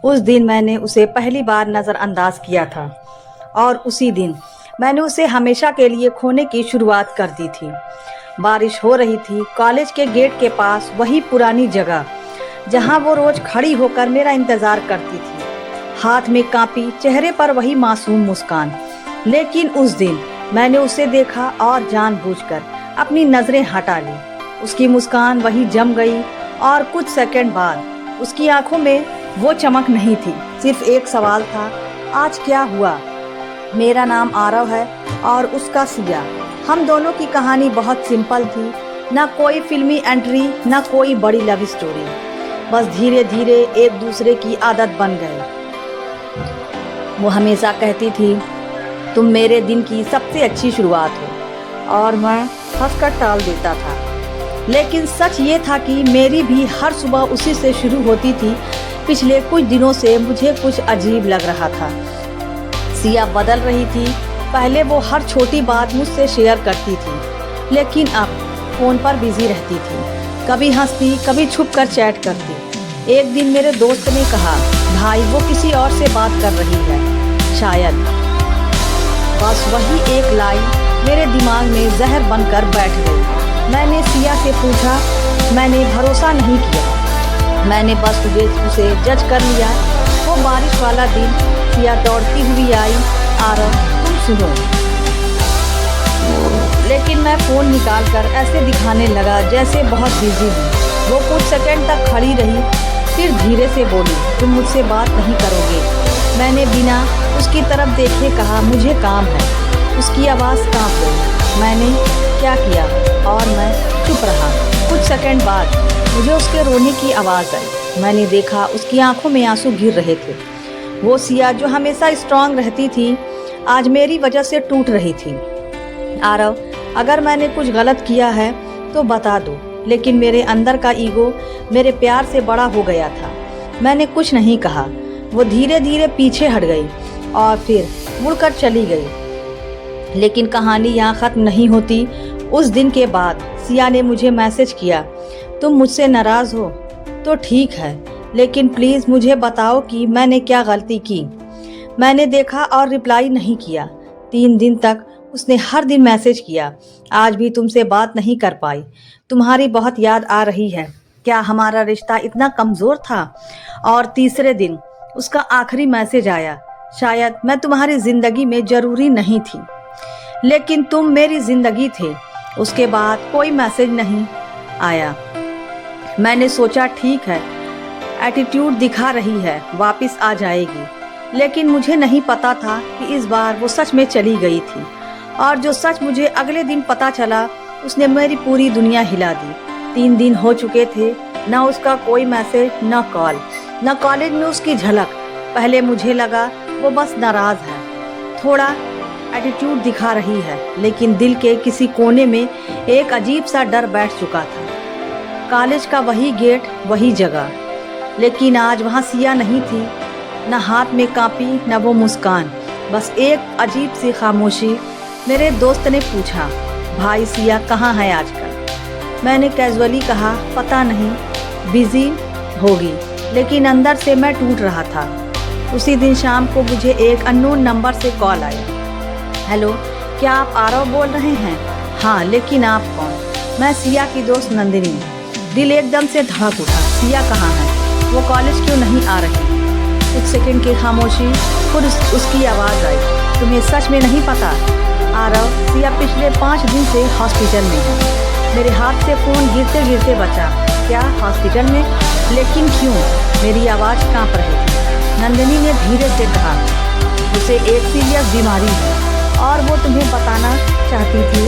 उस दिन मैंने उसे पहली बार नज़रअंदाज किया था और उसी दिन मैंने उसे हमेशा के लिए खोने की शुरुआत कर दी थी। बारिश हो रही थी। कॉलेज के गेट के पास वही पुरानी जगह जहां वो रोज खड़ी होकर मेरा इंतजार करती थी, हाथ में कापी, चेहरे पर वही मासूम मुस्कान। लेकिन उस दिन मैंने उसे देखा और जानबूझकर अपनी नजरें हटा ली। उसकी मुस्कान वही जम गई और कुछ सेकंड बाद उसकी आंखों में वो चमक नहीं थी। सिर्फ एक सवाल था, आज क्या हुआ? मेरा नाम आरव है और उसका सिया। हम दोनों की कहानी बहुत सिंपल थी, ना कोई फिल्मी एंट्री, ना कोई बड़ी लव स्टोरी। बस धीरे धीरे एक दूसरे की आदत बन गए। वो हमेशा कहती थी, तुम मेरे दिन की सबसे अच्छी शुरुआत हो, और मैं हंसकर टाल देता था। लेकिन सच ये था कि मेरी भी हर सुबह उसी से शुरू होती थी। पिछले कुछ दिनों से मुझे कुछ अजीब लग रहा था। सिया बदल रही थी। पहले वो हर छोटी बात मुझसे शेयर करती थी, लेकिन अब फ़ोन पर बिजी रहती थी। कभी हंसती, कभी छुप कर चैट करती। एक दिन मेरे दोस्त ने कहा, भाई वो किसी और से बात कर रही है शायद। बस वही एक लाइन मेरे दिमाग में जहर बनकर बैठ गई। मैंने सिया से पूछा, मैंने भरोसा नहीं किया, मैंने बस उसे जज कर लिया। वो बारिश वाला दिन सिया दौड़ती हुई आई, आरव तुम सुनो। लेकिन मैं फ़ोन निकालकर ऐसे दिखाने लगा जैसे बहुत बिजी हूँ। वो कुछ सेकंड तक खड़ी रही, फिर धीरे से बोली, तुम मुझसे बात नहीं करोगे? मैंने बिना उसकी तरफ देखे कहा, मुझे काम है। उसकी आवाज़ कांप गई। मैंने क्या किया? और मैं चुप रहा। कुछ सेकंड बाद मुझे उसके रोने की आवाज़ आई। मैंने देखा उसकी आंखों में आंसू गिर रहे थे। वो सिया जो हमेशा स्ट्रांग रहती थी, आज मेरी वजह से टूट रही थी। आरव, अगर मैंने कुछ गलत किया है तो बता दो, लेकिन मेरे अंदर का ईगो मेरे प्यार से बड़ा हो गया था। मैंने कुछ नहीं कहा। वो धीरे धीरे पीछे हट गई और फिर मुड़कर चली गई। लेकिन कहानी यहाँ ख़त्म नहीं होती। उस दिन के बाद सिया ने मुझे मैसेज किया, तुम मुझसे नाराज़ हो तो ठीक है, लेकिन प्लीज़ मुझे बताओ कि मैंने क्या गलती की। मैंने देखा और रिप्लाई नहीं किया। 3 दिन तक उसने हर दिन मैसेज किया, आज भी तुमसे बात नहीं कर पाई, तुम्हारी बहुत याद आ रही है। क्या हमारा रिश्ता इतना कमज़ोर था? और तीसरे दिन उसका आखिरी मैसेज आया, शायद मैं तुम्हारी ज़िंदगी में ज़रूरी नहीं थी, लेकिन तुम मेरी ज़िंदगी थे। उसके बाद कोई मैसेज नहीं आया। मैंने सोचा ठीक है, एटीट्यूड दिखा रही है, वापस आ जाएगी। लेकिन मुझे नहीं पता था कि इस बार वो सच में चली गई थी। और जो सच मुझे अगले दिन पता चला, उसने मेरी पूरी दुनिया हिला दी। 3 दिन हो चुके थे, ना उसका कोई मैसेज, ना कॉल, ना कॉलेज में उसकी झलक। पहले मुझे लगा वो बस नाराज़ है, थोड़ा एटीट्यूड दिखा रही है, लेकिन दिल के किसी कोने में एक अजीब सा डर बैठ चुका था। कॉलेज का वही गेट, वही जगह, लेकिन आज वहाँ सिया नहीं थी। न हाथ में कापी, न वो मुस्कान, बस एक अजीब सी खामोशी। मेरे दोस्त ने पूछा, भाई सिया कहाँ है आजकल? मैंने कैजुअली कहा, पता नहीं, बिजी होगी। लेकिन अंदर से मैं टूट रहा था। उसी दिन शाम को मुझे एक अननोन नंबर से कॉल आई। हेलो, क्या आप आरव बोल रहे हैं? हाँ, लेकिन आप कौन? मैं सिया की दोस्त नंदिनी। दिल एकदम से धड़क उठा। सिया कहाँ है? वो कॉलेज क्यों नहीं आ रही? कुछ सेकंड की खामोशी, फिर उसकी आवाज़ आई, तुम्हें सच में नहीं पता? आरव, सिया पिछले 5 दिन से हॉस्पिटल में है। मेरे हाथ से फ़ोन गिरते गिरते बचा। क्या हॉस्पिटल में? लेकिन क्यों? मेरी आवाज़ कांप रही थी। नंदिनी ने धीरे से कहा, उसे एक सीरियस बीमारी है और वो तुम्हें बताना चाहती थी।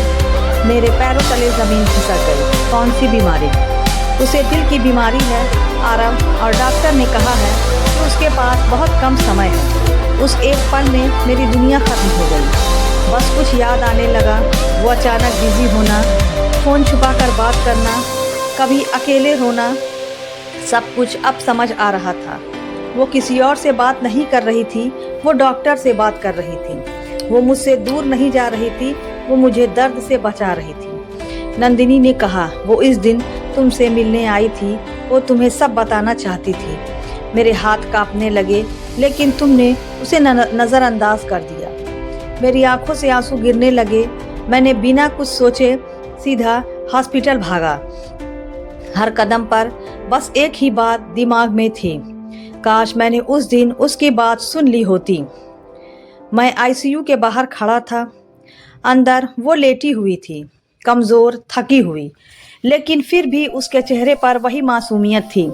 मेरे पैरों तले ज़मीन खिसक गई। कौन सी बीमारी? उसे दिल की बीमारी है आरव, और डॉक्टर ने कहा है कि उसके पास बहुत कम समय है। उस एक पल में मेरी दुनिया ख़त्म हो गई। बस कुछ याद आने लगा, वो अचानक बिजी होना, फ़ोन छुपा कर बात करना, कभी अकेले रोना, सब कुछ अब समझ आ रहा था। वो किसी और से बात नहीं कर रही थी, वो डॉक्टर से बात कर रही थी। वो मुझसे दूर नहीं जा रही थी, वो मुझे दर्द से बचा रही थी। नंदिनी ने कहा, वो इस दिन तुमसे मिलने आई थी, वो तुम्हें सब बताना चाहती थी। मेरे हाथ कांपने लगे, लेकिन तुमने उसे नज़रअंदाज कर दिया। मेरी आंखों से आंसू गिरने लगे। मैंने बिना कुछ सोचे सीधा हॉस्पिटल भागा। हर कदम पर बस एक ही बात दिमाग में थी, काश मैंने उस दिन उसकी बात सुन ली होती। मैं आईसीयू के बाहर खड़ा था। अंदर वो लेटी हुई थी, कमज़ोर, थकी हुई, लेकिन फिर भी उसके चेहरे पर वही मासूमियत थी।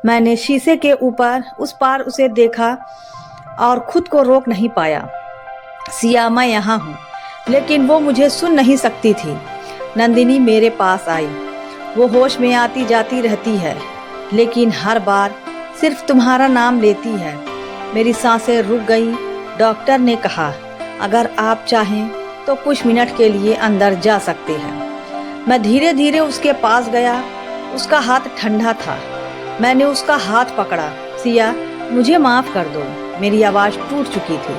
मैंने शीशे के ऊपर उस पार उसे देखा और खुद को रोक नहीं पाया। सिया, मैं यहाँ हूँ, लेकिन वो मुझे सुन नहीं सकती थी। नंदिनी मेरे पास आई। वो होश में आती जाती रहती है, लेकिन हर बार सिर्फ तुम्हारा नाम लेती है। मेरी सांसें रुक गई। डॉक्टर ने कहा, अगर आप चाहें तो कुछ मिनट के लिए अंदर जा सकते हैं। मैं धीरे धीरे उसके पास गया। उसका हाथ ठंडा था। मैंने उसका हाथ पकड़ा। सिया, मुझे माफ़ कर दो। मेरी आवाज़ टूट चुकी थी।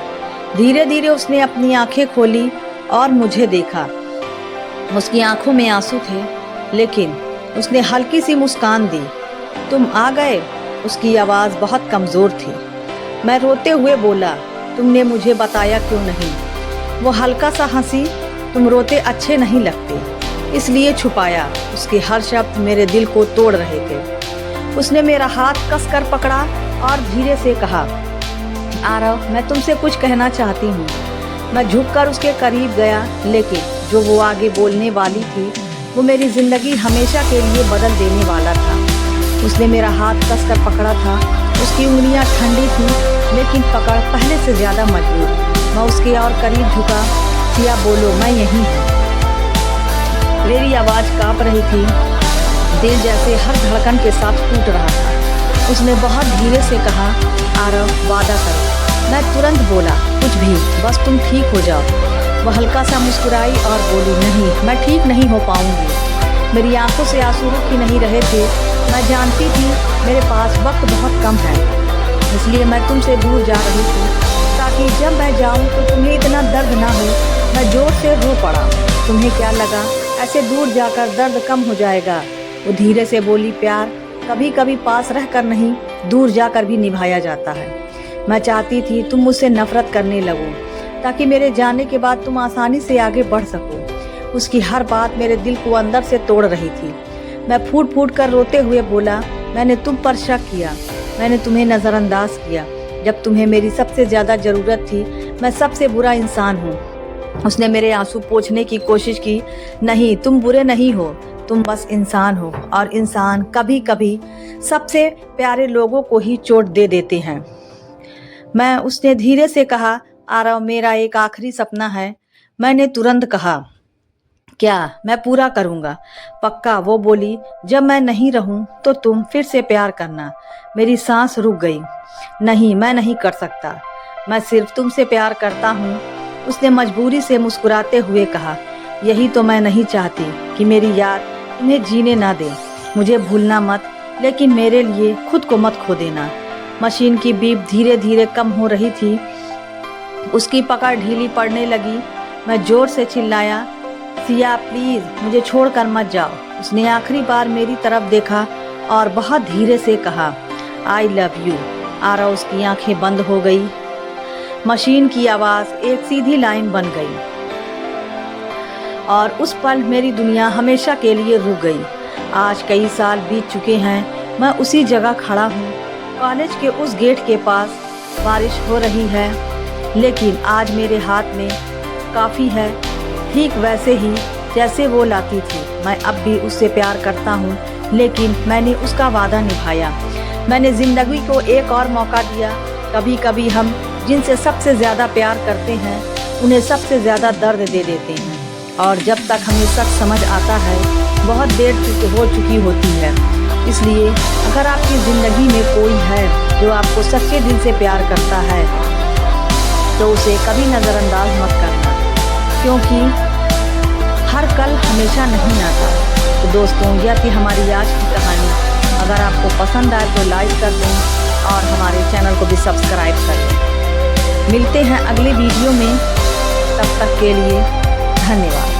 धीरे धीरे उसने अपनी आंखें खोली और मुझे देखा। उसकी आंखों में आंसू थे, लेकिन उसने हल्की सी मुस्कान दी। तुम आ गए? उसकी आवाज़ बहुत कमज़ोर थी। मैं रोते हुए बोला, तुमने मुझे बताया क्यों नहीं? वो हल्का सा हंसी। तुम रोते अच्छे नहीं लगते, इसलिए छुपाया। उसके हर शब्द मेरे दिल को तोड़ रहे थे। उसने मेरा हाथ कसकर पकड़ा और धीरे से कहा, आरव, मैं तुमसे कुछ कहना चाहती हूँ। मैं झुककर उसके करीब गया, लेकिन जो वो आगे बोलने वाली थी वो मेरी ज़िंदगी हमेशा के लिए बदल देने वाला था। उसने मेरा हाथ कसकर पकड़ा था। उसकी उंगलियां ठंडी थीं, लेकिन पकड़ पहले से ज़्यादा मजबूत। मैं उसके और करीब झुका। सिया, बोलो, मैं यहीं हूँ। मेरी आवाज़ काँप रही थी। दिल जैसे हर धड़कन के साथ टूट रहा था। उसने बहुत धीरे से कहा, आरव, वादा करो। मैं तुरंत बोला, कुछ भी, बस तुम ठीक हो जाओ। वह हल्का सा मुस्कुराई और बोली, नहीं, मैं ठीक नहीं हो पाऊंगी। मेरी आंखों से आंसू रुक ही नहीं रहे थे। मैं जानती थी मेरे पास वक्त बहुत कम है, इसलिए मैं तुमसे दूर जा रही थी, ताकि जब मैं जाऊं तो तुम्हें इतना दर्द ना हो। मैं जोर से रो पड़ा। तुम्हें क्या लगा ऐसे दूर जाकर दर्द कम हो जाएगा? वो धीरे से बोली, प्यार कभी कभी पास रहकर नहीं, दूर जाकर भी निभाया जाता है। मैं चाहती थी तुम मुझसे नफरत करने लगो, ताकि मेरे जाने के बाद तुम आसानी से आगे बढ़ सको। उसकी हर बात मेरे दिल को अंदर से तोड़ रही थी। मैं फूट फूट कर रोते हुए बोला, मैंने तुम पर शक किया, मैंने तुम्हें नज़रअंदाज किया। जब तुम्हें मेरी सबसे ज़्यादा ज़रूरत थी, मैं सबसे बुरा इंसान हूँ। उसने मेरे आंसू पोंछने की कोशिश की। नहीं, तुम बुरे नहीं हो, तुम बस इंसान हो, और इंसान कभी कभी सबसे प्यारे लोगों को ही चोट दे देते हैं। उसने धीरे से कहा, आरव, मेरा एक आखिरी सपना है। मैंने तुरंत कहा, क्या? मैं पूरा करूँगा, पक्का। वो बोली, जब मैं नहीं रहूँ तो तुम फिर से प्यार करना। मेरी सांस रुक गई। नहीं, मैं नहीं कर सकता, मैं सिर्फ तुमसे प्यार करता हूँ। उसने मजबूरी से मुस्कुराते हुए कहा, यही तो मैं नहीं चाहती कि मेरी याद तुम्हें जीने ना दे। मुझे भूलना मत, लेकिन मेरे लिए खुद को मत खो देना। मशीन की बीप धीरे धीरे कम हो रही थी। उसकी पकड़ ढीली पड़ने लगी। मैं जोर से चिल्लाया, सिया, प्लीज़ मुझे छोड़कर मत जाओ। उसने आखिरी बार मेरी तरफ देखा और बहुत धीरे से कहा, आई लव यू। आरव, उसकी आंखें बंद हो गई। मशीन की आवाज़ एक सीधी लाइन बन गई और उस पल मेरी दुनिया हमेशा के लिए रुक गई। आज कई साल बीत चुके हैं। मैं उसी जगह खड़ा हूँ, कॉलेज के उस गेट के पास। बारिश हो रही है, लेकिन आज मेरे हाथ में काफ़ी है, ठीक वैसे ही जैसे वो लाती थी। मैं अब भी उससे प्यार करता हूँ, लेकिन मैंने उसका वादा निभाया। मैंने ज़िंदगी को एक और मौका दिया। कभी कभी हम जिनसे सबसे ज़्यादा प्यार करते हैं, उन्हें सबसे ज़्यादा दर्द दे देते हैं, और जब तक हमें सच समझ आता है, बहुत देर हो चुकी होती है। इसलिए अगर आपकी ज़िंदगी में कोई है जो आपको सच्चे दिल से प्यार करता है, तो उसे कभी नज़रअंदाज मत करना, क्योंकि हर कल हमेशा नहीं आता। तो दोस्तों, यह थी हमारी आज की कहानी। अगर आपको पसंद आए तो लाइक कर दें और हमारे चैनल को भी सब्सक्राइब कर दें। मिलते हैं अगले वीडियो में, तब तक के लिए धन्यवाद।